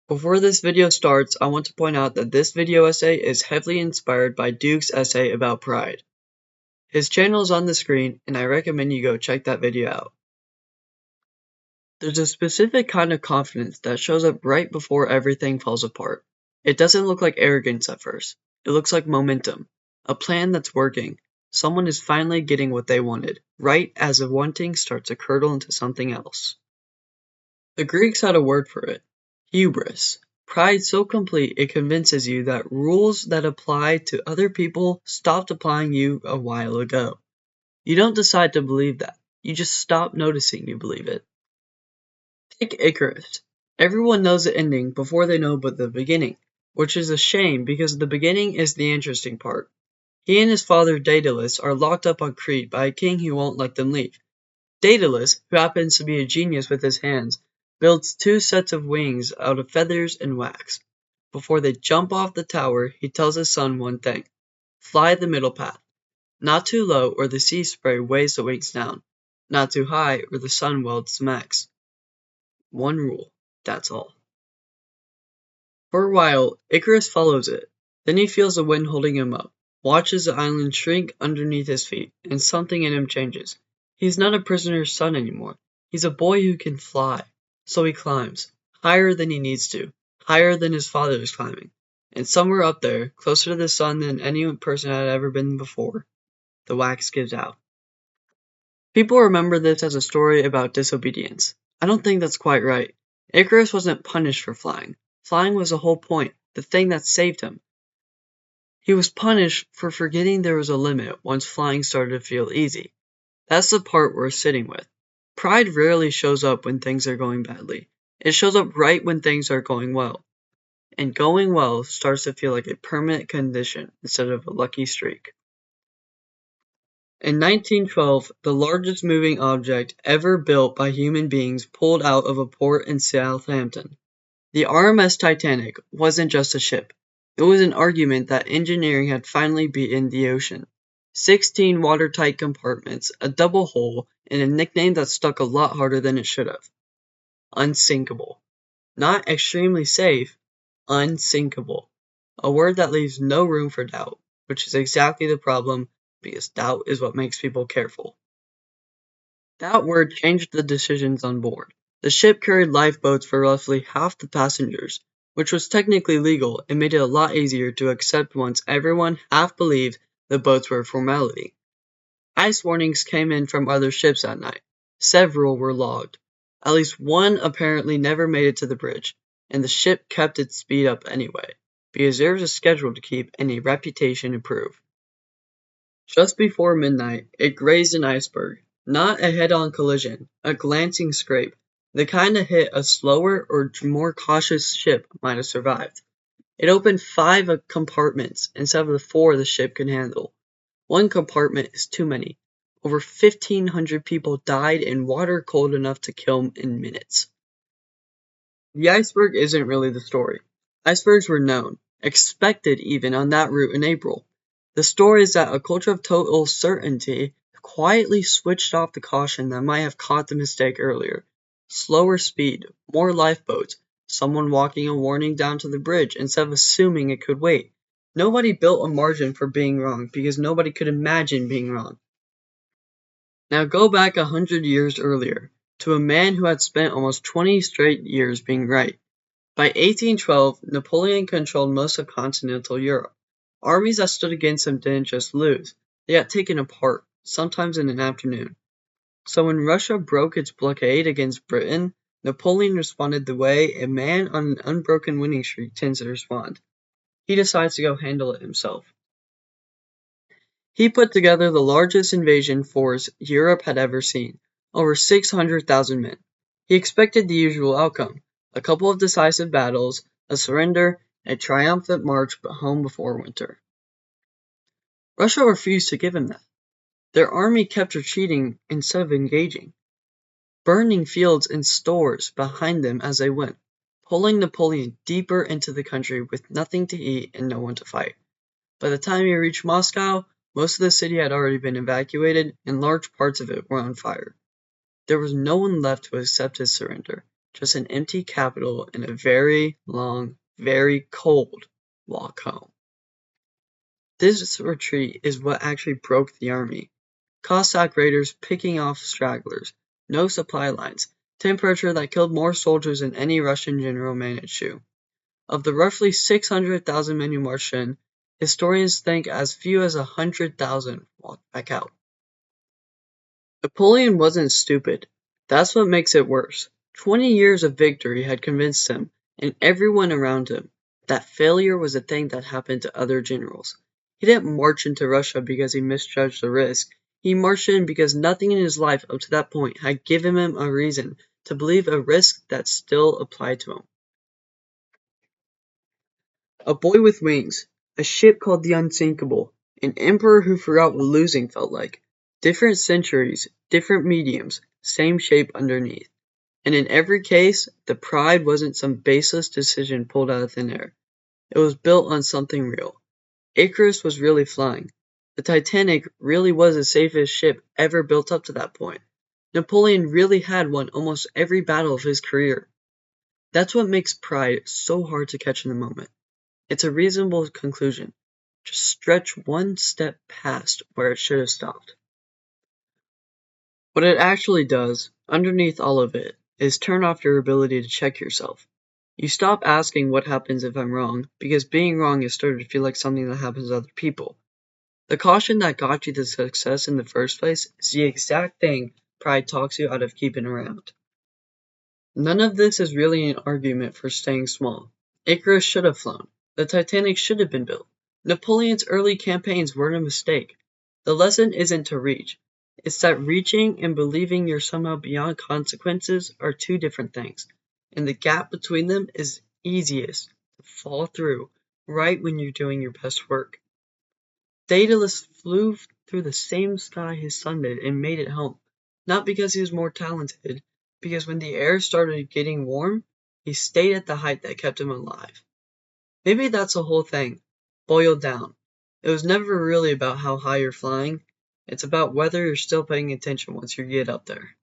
Before this video starts, I want to point out that this video essay is heavily inspired by Duke's essay about pride. His channel is on the screen, and I recommend you go check that video out. There's a specific kind of confidence that shows up right before everything falls apart. It doesn't look like arrogance at first. It looks like momentum, a plan that's working. Someone is finally getting what they wanted, right as the wanting starts to curdle into something else. The Greeks had a word for it: hubris. Pride so complete it convinces you that rules that apply to other people stopped applying you a while ago. You don't decide to believe that. You just stop noticing you believe it. Take Icarus. Everyone knows the ending before they know but the beginning, which is a shame because the beginning is the interesting part. He and his father Daedalus are locked up on Crete by a king who won't let them leave. Daedalus, who happens to be a genius with his hands, builds 2 sets of wings out of feathers and wax. Before they jump off the tower, he tells his son one thing: fly the middle path. Not too low or the sea spray weighs the wings down. Not too high or the sun welds the max. One rule, that's all. For a while, Icarus follows it. Then he feels the wind holding him up, watches the island shrink underneath his feet, and something in him changes. He's not a prisoner's son anymore. He's a boy who can fly. So he climbs, higher than he needs to, higher than his father is climbing. And somewhere up there, closer to the sun than any person had ever been before, the wax gives out. People remember this as a story about disobedience. I don't think that's quite right. Icarus wasn't punished for flying. Flying was the whole point, the thing that saved him. He was punished for forgetting there was a limit once flying started to feel easy. That's the part we're sitting with. Pride rarely shows up when things are going badly. It shows up right when things are going well. And going well starts to feel like a permanent condition instead of a lucky streak. In 1912, the largest moving object ever built by human beings pulled out of a port in Southampton. The RMS Titanic wasn't just a ship. It was an argument that engineering had finally beaten the ocean. 16 watertight compartments, a double hull, and a nickname that stuck a lot harder than it should have. Unsinkable. Not extremely safe, unsinkable. A word that leaves no room for doubt, which is exactly the problem, because doubt is what makes people careful. That word changed the decisions on board. The ship carried lifeboats for roughly half the passengers, which was technically legal and made it a lot easier to accept once everyone half believed the boats were a formality. Ice warnings came in from other ships that night. Several were logged. At least one apparently never made it to the bridge, and the ship kept its speed up anyway, because there was a schedule to keep and a reputation to prove. Just before midnight, it grazed an iceberg. Not a head-on collision, a glancing scrape, the kind of hit a slower or more cautious ship might have survived. It opened 5 compartments instead of the 4 the ship could handle. One compartment is too many. Over 1,500 people died in water cold enough to kill them in minutes. The iceberg isn't really the story. Icebergs were known, expected even on that route in April. The story is that a culture of total certainty quietly switched off the caution that might have caught the mistake earlier. Slower speed, more lifeboats, someone walking a warning down to the bridge instead of assuming it could wait. Nobody built a margin for being wrong because nobody could imagine being wrong. Now go back 100 years earlier, to a man who had spent almost 20 straight years being right. By 1812, Napoleon controlled most of continental Europe. Armies that stood against him didn't just lose, they got taken apart, sometimes in an afternoon. So when Russia broke its blockade against Britain, Napoleon responded the way a man on an unbroken winning streak tends to respond. He decides to go handle it himself. He put together the largest invasion force Europe had ever seen, over 600,000 men. He expected the usual outcome: a couple of decisive battles, a surrender, a triumphant march home before winter. Russia refused to give him that. Their army kept retreating instead of engaging, burning fields and stores behind them as they went, pulling Napoleon deeper into the country with nothing to eat and no one to fight. By the time he reached Moscow, most of the city had already been evacuated and large parts of it were on fire. There was no one left to accept his surrender, just an empty capital and a very long, very cold walk home. This retreat is what actually broke the army. Cossack raiders picking off stragglers, no supply lines, temperature that killed more soldiers than any Russian general managed to. Of the roughly 600,000 men who marched in, historians think as few as 100,000 walked back out. Napoleon wasn't stupid. That's what makes it worse. 20 years of victory had convinced him, and everyone around him, that failure was a thing that happened to other generals. He didn't march into Russia because he misjudged the risk. He marched in because nothing in his life up to that point had given him a reason to believe a risk that still applied to him. A boy with wings, a ship called the Unsinkable, an emperor who forgot what losing felt like. Different centuries, different mediums, same shape underneath. And in every case, the pride wasn't some baseless decision pulled out of thin air. It was built on something real. Icarus was really flying. The Titanic really was the safest ship ever built up to that point. Napoleon really had won almost every battle of his career. That's what makes pride so hard to catch in the moment. It's a reasonable conclusion. Just stretch one step past where it should have stopped. What it actually does, underneath all of it, is turn off your ability to check yourself. You stop asking what happens if I'm wrong, because being wrong is starting to feel like something that happens to other people. The caution that got you the success in the first place is the exact thing pride talks you out of keeping around. None of this is really an argument for staying small. Icarus should have flown. The Titanic should have been built. Napoleon's early campaigns weren't a mistake. The lesson isn't to reach. It's that reaching and believing you're somehow beyond consequences are two different things, and the gap between them is easiest to fall through right when you're doing your best work. Daedalus flew through the same sky his son did and made it home, not because he was more talented, because when the air started getting warm, he stayed at the height that kept him alive. Maybe that's the whole thing, boiled down. It was never really about how high you're flying. It's about whether you're still paying attention once you get up there.